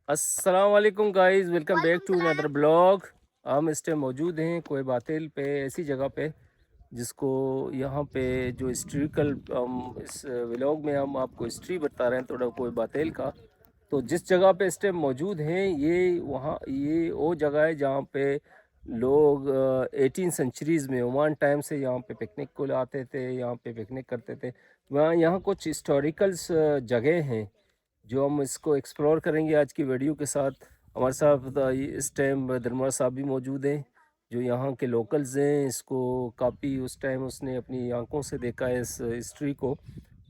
अस्सलाम वालेकुम guys, welcome back to another blog. हम इस टाइम मौजूद हैं कोई बातेल पे, ऐसी जगह पे जिसको यहाँ पे जो हिस्ट्रिकल हम इस व्लॉग में हम आपको हिस्ट्री बता रहे हैं थोड़ा कोई बातेल का। तो जिस जगह पे इस टाइम मौजूद हैं ये वो जगह है जहाँ पे लोग 18 सेंचुरीज़ में ओमान टाइम से यहाँ पे पिकनिक को आते थे, यहाँ पे पिकनिक करते थे। वहाँ यहाँ कुछ हिस्टोरिकल्स जगह हैं जो हम इसको एक्सप्लोर करेंगे आज की वीडियो के साथ। हमारे साथ इस टाइम दरबार साहब भी मौजूद हैं जो यहाँ के लोकल्स हैं। इसको काफ़ी उस टाइम उसने अपनी आंखों से देखा है इस हिस्ट्री को।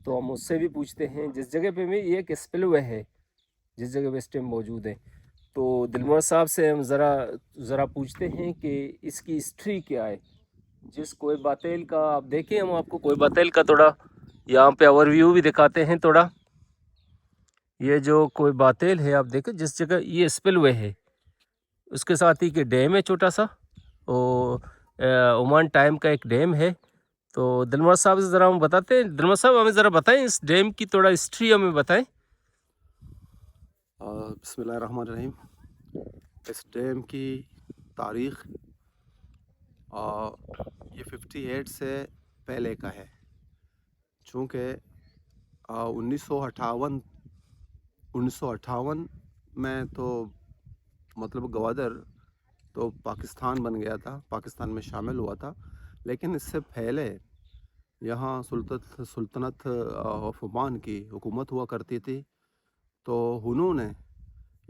तो हम उससे भी पूछते हैं जिस जगह पे भी ये एक स्पिलवे है, जिस जगह पे इस टाइम मौजूद है। तो दिलवर साहब से हम ज़रा पूछते हैं कि इसकी हिस्ट्री क्या है। जिस कोई बातेल का आप देखें, हम आपको कोई बातेल का थोड़ा यहाँ पे ओवरव्यू भी दिखाते हैं थोड़ा। ये जो कोई बातेल है आप देखें जिस जगह ये स्पिलवे है, उसके साथ ही कि डैम है छोटा सा, और ओमान टाइम का एक डैम है। तो दिलमर साहब से ज़रा हम बताते हैं। दिलमर साहब हमें ज़रा बताएं इस डैम की थोड़ा हिस्ट्री हमें बताएं। बिस्मिल्लाहिर्रहमानिर्रहीम। इस डैम की तारीख़ ये 58 से पहले का है, चूँकि 1958 में तो मतलब गवादर तो पाकिस्तान बन गया था, पाकिस्तान में शामिल हुआ था। लेकिन इससे पहले यहाँ सुल्तनत ऑफ ओमान की हुकूमत हुआ करती थी। तो उन्होंने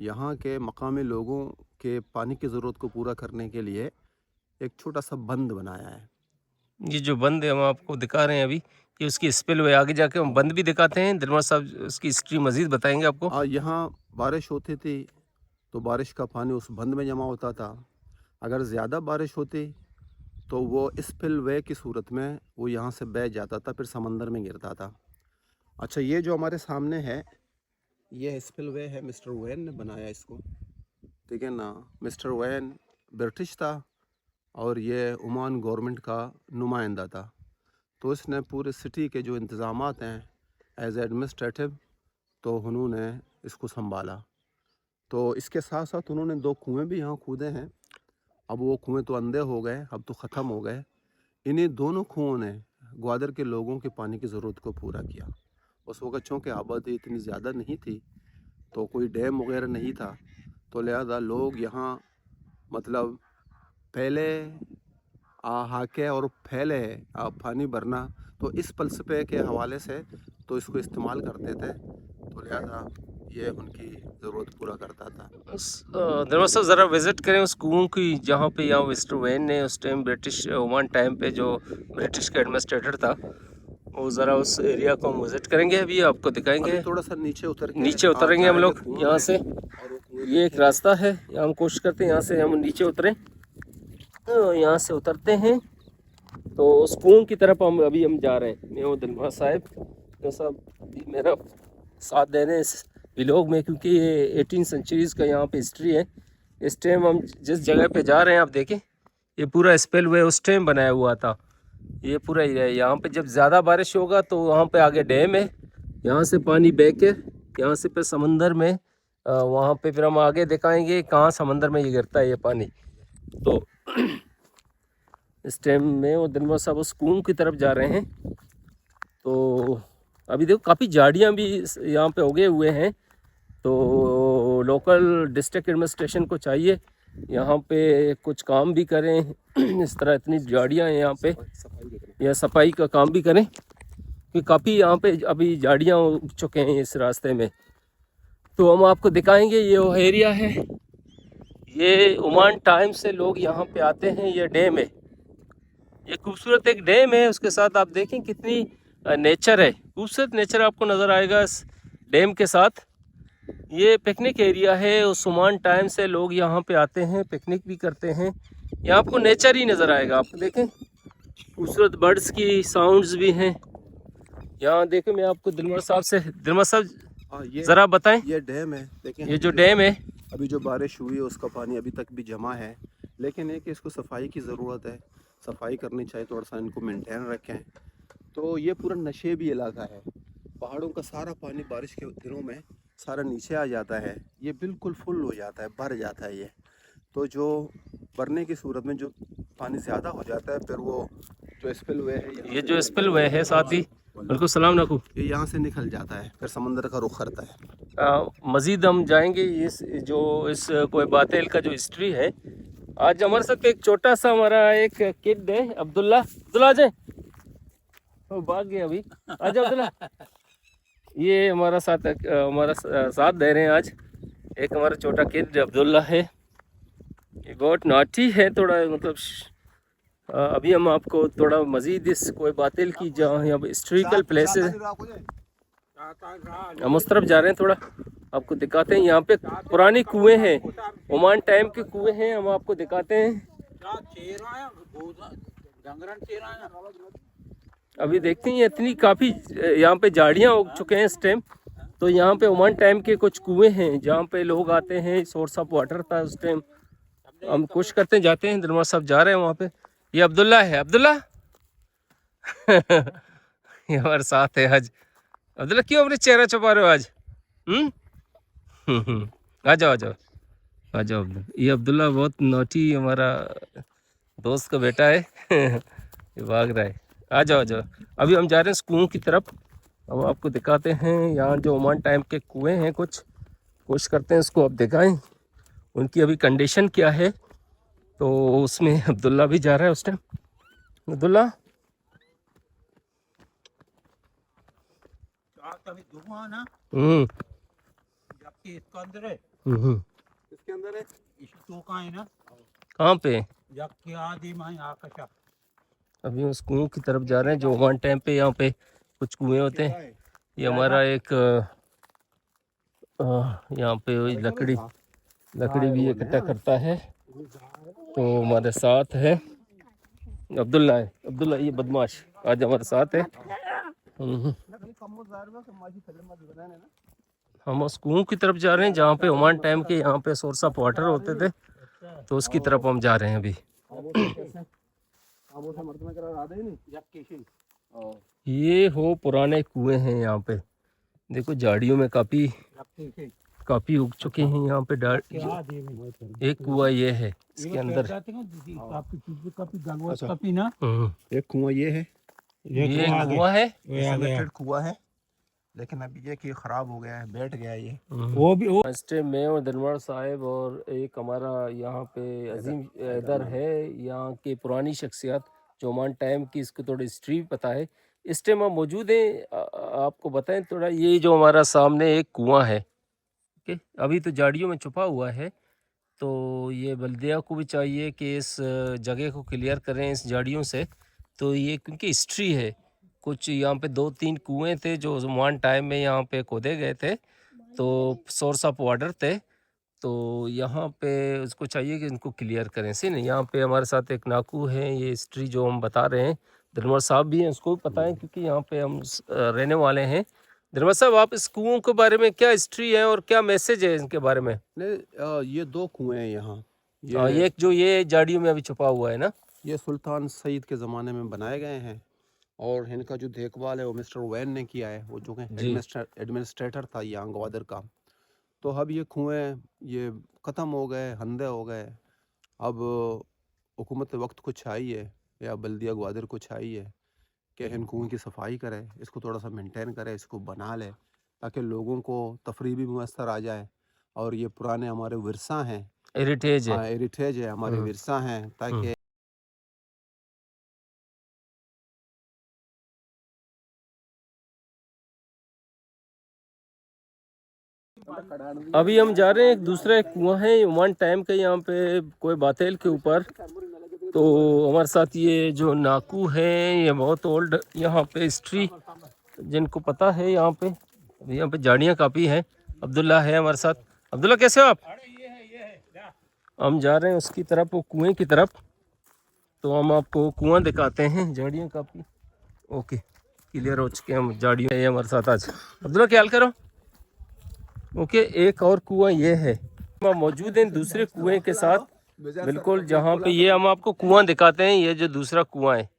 यहाँ के मकामी लोगों के पानी की ज़रूरत को पूरा करने के लिए एक छोटा सा बंद बनाया है। ये जो बंद है हम आपको दिखा रहे हैं अभी, कि उसकी स्पिलवे आगे जाके हम बंद भी दिखाते हैं। दिलमर साहब उसकी हिस्ट्री मज़ीद बताएंगे आपको। यहाँ बारिश होती थी तो बारिश का पानी उस बंद में जमा होता था। अगर ज़्यादा बारिश होती तो वो स्पिलवे की सूरत में वो यहाँ से बह जाता था, फिर समंदर में गिरता था। अच्छा, ये जो हमारे सामने है ये स्पिलवे है, मिस्टर वैन ने बनाया इसको, ठीक है ना। मिस्टर वैन ब्रिटिश था और ये ओमान गवर्नमेंट का नुमाइंदा था। तो इसने पूरे सिटी के जो इंतज़ामात हैं एज एडमिनिस्ट्रेटिव, तो उन्होंने इसको संभाला। तो इसके साथ साथ उन्होंने 2 कुएँ भी यहाँ खोदे हैं। अब वो कुएँ तो अंधे हो गए, अब तो ख़त्म हो गए। इन्हीं दोनों कुओं ने ग्वादर के लोगों के पानी की ज़रूरत को पूरा किया। उस वक़्त चूँकि आबादी इतनी ज़्यादा नहीं थी, तो कोई डैम वग़ैरह नहीं था, तो लिहाज़ा लोग यहाँ मतलब पहले हाके और फैले पानी भरना, तो इस फ़लसफ़े के हवाले से तो इसको इस्तेमाल करते थे। तो लिहाज़ा ये उनकी ज़रूरत पूरा करता था। दिलमर साहब ज़रा विज़िट करें उस कुओं की जहाँ पे यहाँ मिस्टर वैन ने उस टाइम ब्रिटिश ओमान टाइम पे जो ब्रिटिश का एडमिनिस्ट्रेटर था, वो ज़रा उस एरिया को हम विज़िट करेंगे, अभी आपको अभी दिखाएंगे। थोड़ा सा नीचे उतर के नीचे उतरेंगे हम जाएंगे लोग कुआं यहाँ में, से। और वो कुएँ ये एक देखेंगे। रास्ता है, यहाँ हम कोशिश करते हैं यहाँ से हम नीचे उतरें। तो यहाँ से उतरते हैं तो उस कुओं की तरफ हम जा रहे हैं। मैं वो दिलवा साहब तो सब भी मेरा साथ दे रहे हैं इस व्लॉग में, क्योंकि ये 18 सेंचुरीज़ का यहाँ पे हिस्ट्री है। इस टाइम हम जिस जगह पे जा रहे हैं आप देखें, ये पूरा स्पिलवे उस टाइम बनाया हुआ था। ये पूरा ही है। यहाँ पे जब ज़्यादा बारिश होगा तो वहाँ पे आगे डैम है, यहाँ से पानी बह के यहाँ से फिर समंदर में वहाँ पे फिर हम आगे दिखाएंगे कहाँ समंदर में ये गिरता है ये पानी। तो इस टाइम में और दिनभर साहब उस कुओं की तरफ जा रहे हैं। तो अभी देखो काफ़ी झाड़ियाँ भी यहाँ पे उगे हुए हैं। तो लोकल डिस्ट्रिक्ट एडमिनिस्ट्रेशन को चाहिए यहाँ पे कुछ काम भी करें इस तरह इतनी झाड़ियाँ हैं यहाँ पे, या सफाई का काम भी करें, कि काफ़ी यहाँ पे अभी झाड़ियाँ उग चुके हैं इस रास्ते में। तो हम आपको दिखाएंगे ये वो एरिया है, ये ओमान टाइम से लोग यहाँ पे आते हैं। ये डैम है, ये खूबसूरत एक डैम है। उसके साथ आप देखें कितनी नेचर है, खूबसूरत नेचर आपको नज़र आएगा इस डैम के साथ। ये पिकनिक एरिया है, उस ओमान टाइम से लोग यहाँ पे आते हैं, पिकनिक भी करते हैं। यहाँ आपको नेचर ही नज़र आएगा। आप देखें खूबसूरत बर्ड्स की साउंड्स भी हैं यहाँ। देखें मैं आपको दिलवर साहब ये ज़रा बताएं। ये डैम है, देखें ये जो हम डैम है, अभी जो बारिश हुई है उसका पानी अभी तक भी जमा है, लेकिन है कि इसको सफाई की ज़रूरत है। सफाई करनी चाहिए, थोड़ा सा इनको मेंटेन रखें। तो ये पूरा नशेबी इलाका है। पहाड़ों का सारा पानी बारिश के दिनों में सारा नीचे आ जाता है, ये बिल्कुल फुल हो जाता है, भर जाता है ये। तो जो भरने की सूरत में जो पानी ज़्यादा हो जाता है, फिर वो जो स्पिलवे है, ये जो स्पिलवे है साथ ही, बिल्कुल सलाम नाकू, ये यहाँ से निकल जाता है, फिर समंदर का रुख करता है। मज़ीद हम जाएंगे इस जो इस कोई बातेल का जो हिस्ट्री है। आज हमारे साथ एक छोटा सा हमारा एक किड है, अब्दुल्ला। अब्दुल्ला आ जाए, वो भाग गया अभी। आ जाओ अब्दुल्ला। ये हमारा साथ दे रहे हैं आज। एक हमारा छोटा किड अब्दुल्ला है, ये बहुत नॉटी है थोड़ा, मतलब अभी हम आपको थोड़ा मज़ीद इस कोई बातेल की जहाँ यहाँ हिस्ट्रिकल प्लेस है, हम उस तरफ जा रहे हैं, थोड़ा आपको दिखाते हैं। यहाँ पे पुरानी कुएं हैं, ओमान टाइम के कुएं हैं, हम आपको दिखाते हैं। अभी देखते हैं इतनी काफ़ी यहाँ पे झाड़ियाँ उग चुके हैं इस टाइम। तो यहाँ पे ओमान टाइम के कुछ कुएं हैं जहाँ पे लोग आते हैं, सोर्स ऑफ वाटर था उस टाइम। हम कोशिश करते हैं, जाते हैं, दरबार साहब जा रहे हैं वहाँ पे। ये अब्दुल्ला है, अब्दुल्ला ये हमारे साथ है आज। अब्दुल्ला क्यों अपने चेहरा छुपा रहे हो आज? आ जाओ आ जाओ आ जाओ अब्दुल्ला। ये अब्दुल्ला बहुत नोटी हमारा दोस्त का बेटा है ये भाग रहा है। आ जाओ आ जाओ। अभी हम जा रहे हैं इस कुओं की तरफ, हम आपको दिखाते हैं। यहाँ जो ओमान टाइम के कुएं हैं कुछ, कोशिश करते हैं इसको अब दिखाएं, उनकी अभी कंडीशन क्या है। तो उसमें अब्दुल्ला भी जा रहा है उस टाइम। अब्दुल्ला इसके अंदर है, कहाँ पे? अभी उस कुओं की तरफ जा रहे हैं जो ओमान टाइम पे यहाँ पे कुछ कुएं होते हैं। ये हमारा एक यहाँ पे लकड़ी भी इकट्ठा करता है। तो हमारे साथ है अब्दुल्ला है। अब्दुल्ला ये बदमाश आज हमारे साथ है। हम उस कुओं की तरफ जा रहे हैं जहाँ पे ओमान टाइम के यहाँ पे सोर्स ऑफ वाटर होते थे, तो उसकी तरफ हम जा रहे हैं अभी। ये हो पुराने कुएं हैं यहाँ पे, देखो झाड़ियों में काफी उग चुके हैं यहाँ पे। एक कुआं ये है, इसके अंदर एक कुआं ये है, ये कुआं है, कुआं है, लेकिन अभी ये कि खराब हो गया है, बैठ गया ये। वो भी इस टाइम मैं और दनवार साहब और एक हमारा यहाँ पे अजीम इधर है, यहाँ की पुरानी शख्सियत जो ओमान टाइम की, इसको थोड़ी हिस्ट्री पता है। इस टाइम हम मौजूद हैं, आपको बताएं थोड़ा। ये जो हमारा सामने एक कुआं है, ओके, अभी तो झाड़ियों में छुपा हुआ है। तो ये बल्दिया को भी चाहिए कि इस जगह को क्लियर करें इस झाड़ियों से। तो ये क्योंकि हिस्ट्री है, कुछ यहाँ पे 2-3 कुएं थे जो ओमान टाइम में यहाँ पे खोदे गए थे, तो सोर्स ऑफ वाटर थे। तो यहाँ पे उसको चाहिए कि इनको क्लियर करें। सी नहीं, यहाँ पे हमारे साथ एक नाकू है, ये हिस्ट्री जो हम बता रहे हैं, दरबार साहब भी हैं, उसको भी पता है क्योंकि यहाँ पे हम रहने वाले हैं। दरबार साहब, आप इस कुओं के बारे में क्या हिस्ट्री है और क्या मैसेज है इनके बारे में? नहीं, ये 2 कुएं हैं यहाँ। ये एक जो ये झाड़ियों में अभी छुपा हुआ है ना, ये सुल्तान सईद के ज़माने में बनाए गए हैं, और इनका जो देखभाल है वो मिस्टर वैन ने किया है, वो जो एडमिनिस्ट्रेटर था यहाँ ग्वादर का। तो अब ये कुएं ये ख़त्म हो गए, हंदे हो गए। अब हुकूमत वक्त को चाहिए या बल्दिया ग्वादर को चाहिए कि इन कुओं की सफाई करे, इसको थोड़ा सा मेंटेन करे, इसको बना ले, ताकि लोगों को तफरीह भी मुयस्सर आ जाए। और ये पुराने हमारे विरसा हैं, हेरिटेज है। हेरिटेज है, हमारे विरसा हैं, ताकि अभी हम जा रहे हैं, एक दूसरा कुआं है ओमान टाइम का, यहाँ पे कोई बातेल के ऊपर। तो हमारे साथ ये जो नाकू है, ये बहुत ओल्ड यहाँ पे हिस्ट्री जिनको पता है यहाँ पे झाड़ियाँ काफ़ी हैं। अब्दुल्ला है हमारे साथ। अब्दुल्ला कैसे हो आप? हम जा रहे हैं उसकी तरफ, वो कुएं की तरफ। तो हम आपको कुआं दिखाते हैं, झाड़ियाँ काफ़ी ओके क्लियर हो चुके हैं हम। झाड़ियाँ है हमारे साथ आज। अब्दुल्ला क्या हाल करो? ओके, एक और कुआं ये है, हम मौजूद हैं दूसरे कुएं के साथ बिल्कुल, जहाँ पे ये हम आपको कुआं दिखाते हैं। ये जो दूसरा कुआं है,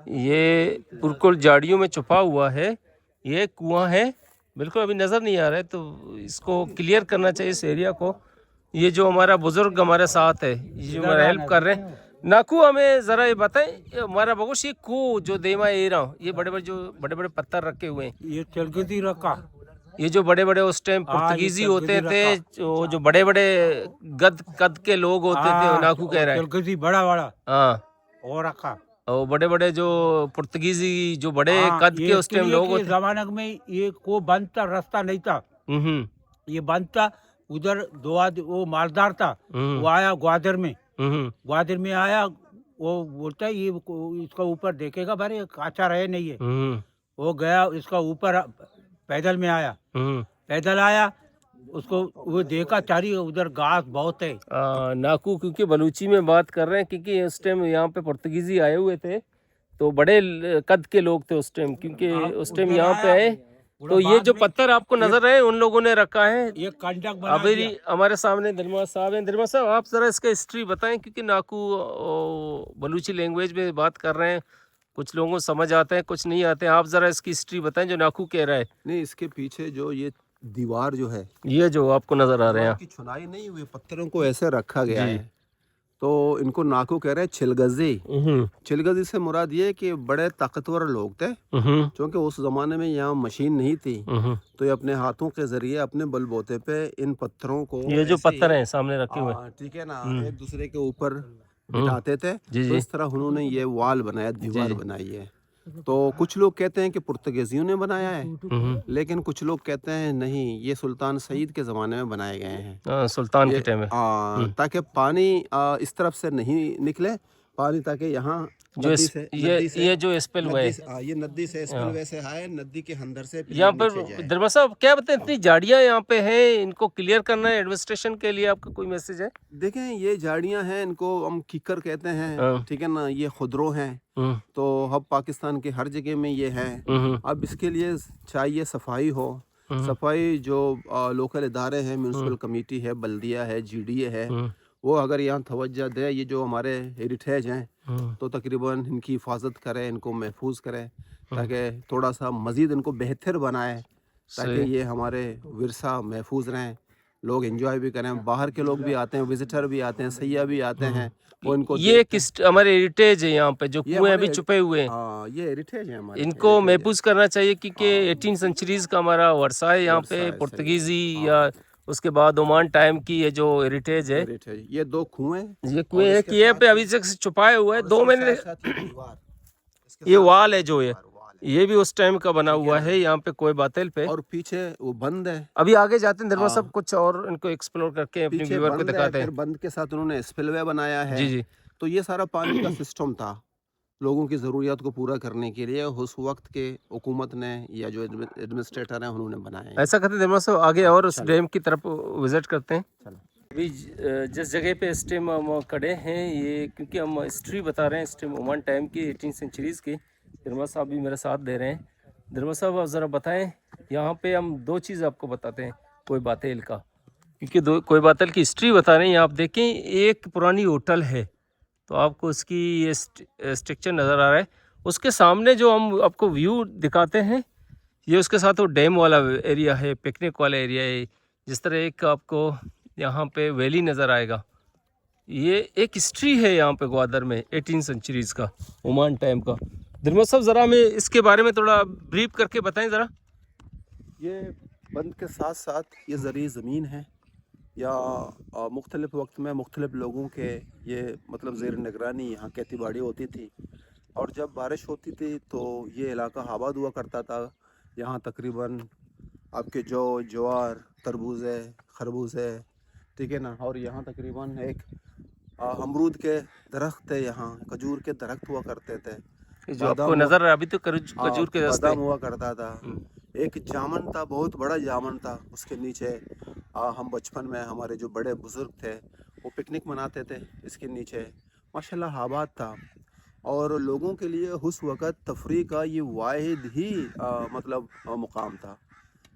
ये बिल्कुल झाड़ियों में छुपा हुआ है, ये कुआं है बिल्कुल अभी नज़र नहीं आ रहा है, तो इसको क्लियर करना चाहिए इस एरिया को। ये जो हमारा बुजुर्ग हमारे साथ है, ये जो हमारा हेल्प कर रहे हैं, नाकू हमें ज़रा ये बताएं, ये हमारा बगुश ये को जो देमा एरा, ये बड़े बड़े जो बड़े बड़े पत्थर रखे हुए हैं, ये चलगती रखा। ये जो बड़े बड़े उस टाइम पुर्तगीजी होते थे, जो बड़े बड़े गद कद के लोग होते थे, नाकू कह रहा है। चलगती बड़ा बड़ा हाँ, और रखा। और बड़े बड़े जो पुर्तगीजी जो बड़े कद के उस टाइम लोग होते। जमाने में ये को बंद था, रास्ता नहीं था, ये बंद था। उधर वो मालदार था, वो आया ग्वादर में, ग्वादर में आया, वो बोलता है ये इसका ऊपर देखेगा, भाई काचा रहे नहीं है। वो गया इसका ऊपर, पैदल में आया, पैदल आया, उसको वो देखा चारी उधर घास बहुत है। नाकू क्योंकि बलूची में बात कर रहे हैं, क्योंकि उस टाइम यहाँ पे पुर्तगीजी आए हुए थे, तो बड़े कद के लोग थे उस टाइम, क्योंकि उस टाइम यहाँ पे आए। तो ये जो पत्थर आपको नजर आए उन लोगों ने रखा है। ये कंडक बना अभी दिया। हमारे सामने धर्मा साहब हैं। धर्मा साहब, आप जरा इसका हिस्ट्री बताएं, क्योंकि नाकू बलूची लैंग्वेज में बात कर रहे हैं, कुछ लोगों को समझ आते हैं, कुछ नहीं आते हैं। आप जरा इसकी हिस्ट्री बताएं जो नाकू कह रहा है। नहीं, इसके पीछे जो ये दीवार जो है, ये जो आपको नजर आ रहे हैं, की चुनाई नहीं हुई, पत्थरों को ऐसे रखा गया है, तो इनको नाकू कह रहे हैं छिलगजी। छिलगजी से मुराद ये कि बड़े ताकतवर लोग थे, क्योंकि उस जमाने में यहाँ मशीन नहीं थी, तो ये अपने हाथों के जरिए अपने बलबोते पे इन पत्थरों को, ये जो पत्थर हैं सामने रखे हुए, ठीक है ना, एक दूसरे के ऊपर बिठाते थे। तो इस तरह उन्होंने ये वाल बनाया, दीवार बनाई है। तो कुछ लोग कहते हैं कि पुर्तगीजियों ने बनाया है, लेकिन कुछ लोग कहते हैं नहीं, ये सुल्तान सईद के ज़माने में बनाए गए हैं, सुल्तान के टाइम में, ताकि पानी इस तरफ से नहीं निकले, पानी ताकि यहाँ जो ये जो स्पेल हुआ है, ये नदी से स्पेल वैसे है, नदी के अंदर से यहाँ पर। दरबार साहब क्या बताएं, इतनी झाड़ियाँ यहाँ पे हैं, इनको क्लियर करना है एडमिनिस्ट्रेशन के लिए, आपका कोई मैसेज है? देखें, ये झाड़ियाँ हैं, इनको हम कीकर कहते हैं, ठीक है ना, ये खुदरो हैं, तो अब पाकिस्तान के हर जगह में ये है। अब इसके लिए चाहिए सफाई हो, सफाई जो लोकल इदारे हैं, म्यूनसिपल कमेटी है, बल्दिया है, GDA है, वो अगर यहाँ तवज्जो दे, ये जो हमारे हेरिटेज हैं, तो तकरीबन इनकी हिफाजत करें, इनको महफूज करें, ताकि थोड़ा सा मज़ीद इनको बेहतर बनाए, ताकि ये हमारे विरसा महफूज रहें, लोग एंजॉय भी करें, बाहर के लोग भी आते हैं, विजिटर भी आते हैं, सैयाह भी आते हैं, वो इनको ये किस हमारे हेरिटेज है, यहाँ पे जो कुएं अभी छुपे हुए हैं, ये हेरिटेज है हमारे, इनको महफूज करना चाहिए, क्योंकि 18 सेंचुरीज का हमारा वर्षा है यहाँ पे, पुर्तगीजी या उसके बाद ओमान टाइम की ये जो हेरिटेज है। ये 2 कुएं, ये कुएं एक ये पे अभी तक छुपाए हुए हैं, 2 महीने ये वाल है जो ये भी उस टाइम का बना हुआ है यहाँ पे कोई बातेल पे, और पीछे वो बंद है। अभी आगे जाते हैं धर्मा साहब, कुछ और इनको एक्सप्लोर करके अपने व्यूअर को दिखाते हैं। बंद के साथ उन्होंने स्पिलवे बनाया है। जी। तो ये सारा पानी का सिस्टम था लोगों की ज़रूरियात को पूरा करने के लिए, उस वक्त के हुकूमत ने या जो एडमिनिस्ट्रेटर हैं उन्होंने बनाया। ऐसा करते हैं धर्मा साहब, आगे और उस डैम की तरफ विजिट करते हैं। अभी जिस जगह पे इस टाइम हम खड़े हैं, ये क्योंकि हम हिस्ट्री बता रहे हैं इस टाइम ओमान टाइम की, 18 सेंचुरीज़ की। धर्मा साहब भी मेरा साथ दे रहे हैं। धर्मा साहब, आप ज़रा बताएं, यहाँ पे हम 2 चीज़ आपको बताते हैं कोई बातेल का, क्योंकि कोई बातेल की हिस्ट्री बता रहे हैं। आप देखें, एक पुरानी होटल है, तो आपको उसकी ये स्ट्रक्चर नज़र आ रहा है। उसके सामने जो हम आपको व्यू दिखाते हैं, ये उसके साथ वो डैम वाला एरिया है, पिकनिक वाला एरिया है। जिस तरह एक आपको यहाँ पे वैली नज़र आएगा, ये एक हिस्ट्री है यहाँ पे ग्वादर में 18 सेंचुरीज़ का, ओमान टाइम का। धर्मा साहब, ज़रा हमें इसके बारे में थोड़ा ब्रीफ करके बताएं ज़रा। ये बंद के साथ साथ ये ज़री ज़मीन है, या मुख्तलिफ़ वक्त में मुख्तलिफ़ लोगों के ये मतलब ज़ेर निगरानी यहाँ खेती बाड़ी होती थी, और जब बारिश होती थी तो ये इलाका आबाद हुआ करता था। यहाँ तकरीबन आपके ज्वार, तरबूज़, खरबूज है, ठीक है ना, और यहाँ तकरीबन एक अमरूद के दरख्त है, यहाँ खजूर के दरख्त हुआ करते थे, जो आपको नज़र अभी तो खजूर के रास्ते हुआ करता था। एक जामन था, बहुत बड़ा जामन था, उसके नीचे हम बचपन में हमारे जो बड़े बुजुर्ग थे वो पिकनिक मनाते थे, इसके नीचे माशाल्लाह आबाद था, और लोगों के लिए उस वक़्त तफरीह का ये वाहिद ही मतलब मुकाम था।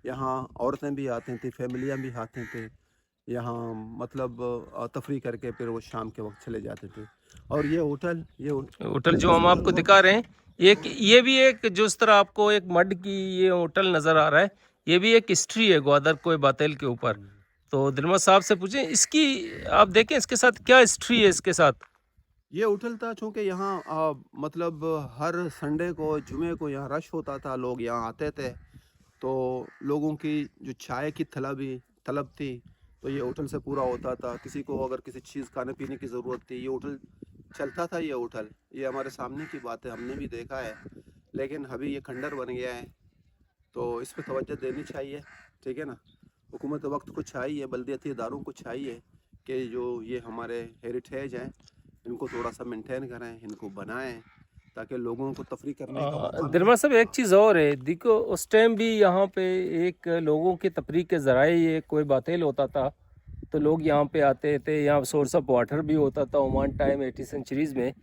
यहाँ औरतें भी आती थी, फैमिलियाँ भी आते थे यहाँ, मतलब तफरीह करके फिर वो शाम के वक्त चले जाते थे। और ये होटल जो हम आपको दिखा रहे हैं, एक ये भी एक जो इस तरह आपको एक मड की ये होटल नज़र आ रहा है, ये भी एक हिस्ट्री है ग्वादर कोय बातेल के ऊपर। तो दिलमा साहब से पूछें इसकी, आप देखें इसके साथ क्या हिस्ट्री है इसके साथ। ये होटल था चूँकि यहाँ मतलब हर संडे को जुमे को यहाँ रश होता था, लोग यहाँ आते थे, तो लोगों की जो चाय की तलब थी तो ये होटल से पूरा होता था। किसी को अगर किसी चीज़ खाने पीने की ज़रूरत थी, ये होटल चलता था। ये होटल ये हमारे सामने की बात है, हमने भी देखा है, लेकिन अभी ये खंडर बन गया है, तो इस पर तवज्जो देनी चाहिए, ठीक है ना। हुकूमत वक्त को चाहिए, बल्दियाती इदारों को चाहिए कि जो ये हमारे हेरिटेज हैं इनको थोड़ा सा मेंटेन करें, इनको बनाएं ताकि लोगों को तफरी करने का मौका मिले। दिलमा साहब एक चीज़ और है, देखो उस टाइम भी यहाँ पे एक लोगों की तफरीक के ज़राए ये कोई बातेल होता था, तो लोग यहाँ पे आते थे। यहाँ सोर्स ऑफ वाटर भी होता था ओमान टाइम 80 सेंचुरीज़ में,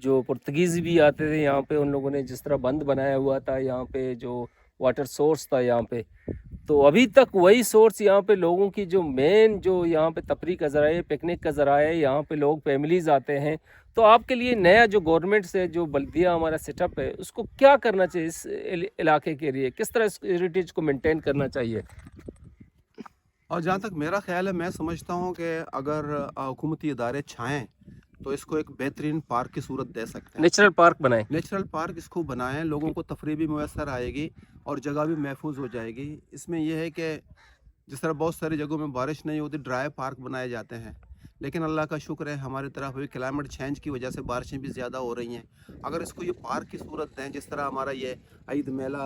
जो पुर्तगीज़ भी आते थे यहाँ पे। उन लोगों ने जिस तरह बंद बनाया हुआ था यहाँ पे, जो वाटर सोर्स था यहाँ पे, तो अभी तक वही सोर्स यहाँ पे लोगों की जो मेन जो यहाँ पे तफरी का ज़राए, पिकनिक का ज़राए, यहाँ पे लोग फैमिलीज़ आते हैं। तो आपके लिए नया जो गवर्नमेंट से जो बल्दिया हमारा सेटअप है उसको क्या करना चाहिए इस इलाके के लिए, किस तरह इस हेरिटेज को मेंटेन करना चाहिए। और जहाँ तक मेरा ख्याल है, मैं समझता हूँ कि अगर हुकूमती इदारे चाहें तो इसको एक बेहतरीन पार्क की सूरत दे सकते हैं। नेचुरल पार्क बनाएं। नेचुरल पार्क इसको बनाएं, लोगों को तफरी भी मैसर आएगी और जगह भी महफूज हो जाएगी। इसमें यह है कि जिस तरह बहुत सारी जगहों में बारिश नहीं होती, ड्राई पार्क बनाए जाते हैं, लेकिन अल्लाह का शुक्र है हमारी तरफ हुई क्लाइमेट चेंज की वजह से बारिशें भी ज़्यादा हो रही हैं। अगर इसको ये पार्क की सूरत दें, जिस तरह हमारा ये ईद मेला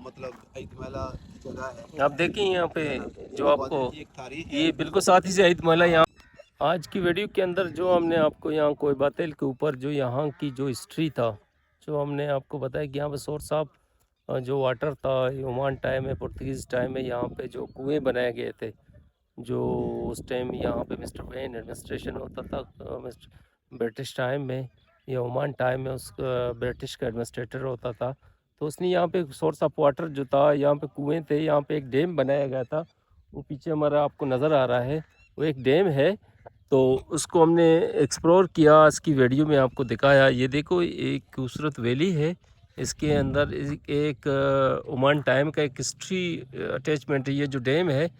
मतलब ईद मेला जगह है, आप देखें यहाँ पे जो आपको एक तारीख है। ये बिल्कुल साथ ही से ईद माला यहाँ आज की वीडियो के अंदर जो हमने आपको यहाँ कोई बातेल के ऊपर जो यहाँ की जो हिस्ट्री था, जो हमने आपको बताया कि यहाँ पे सोर्स ऑफ जो वाटर था ओमान टाइम में, पुर्तगीज़ टाइम में यहाँ पे जो कुएँ बनाए गए थे, जो उस टाइम यहाँ पे मिस्टर वेन एडमिनिस्ट्रेशन होता था, ब्रिटिश टाइम में या ओमान टाइम में उस ब्रिटिश का एडमिनिस्ट्रेटर होता था। तो उसने यहाँ पे सोर्स ऑफ वाटर जो था, यहाँ पे कुएँ थे, यहाँ पे एक डैम बनाया गया था, वो पीछे हमारा आपको नज़र आ रहा है, वो एक डैम है। तो उसको हमने एक्सप्लोर किया, इसकी वीडियो में आपको दिखाया। ये देखो एक खूबसूरत वैली है, इसके अंदर एक ओमान टाइम का एक हिस्ट्री अटैचमेंट है। ये जो डैम है,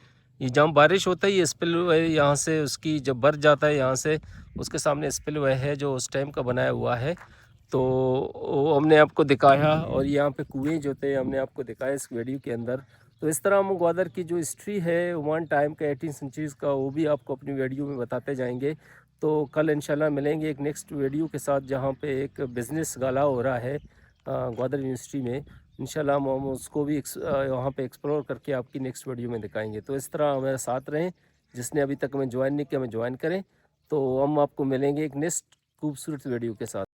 ये जहाँ बारिश होता है ये स्पिलवे यहाँ से उसकी जब भर जाता है यहाँ से, उसके सामने स्पिलवे है जो उस टाइम का बनाया हुआ है। तो वो हमने आपको दिखाया, और यहाँ पे कुएँ जो थे हमने आपको दिखाया इस वीडियो के अंदर। तो इस तरह हम ग्वादर की जो हिस्ट्री है ओमान टाइम का 18 सेंचुरीज़ का, वो भी आपको अपनी वीडियो में बताते जाएंगे। तो कल इंशाल्लाह मिलेंगे एक नेक्स्ट वीडियो के साथ, जहाँ पे एक बिज़नेस गाला हो रहा है ग्वादर यूनिवर्सिटी में। इंशाल्लाह हम उसको भी वहाँ पे एक्सप्लोर करके आपकी नेक्स्ट वीडियो में दिखाएंगे। तो इस तरह हमारे साथ रहें, जिसने अभी तक हमें ज्वाइन नहीं किया हमें ज्वाइन करें। तो हम आपको मिलेंगे एक नेक्स्ट खूबसूरत वीडियो के साथ।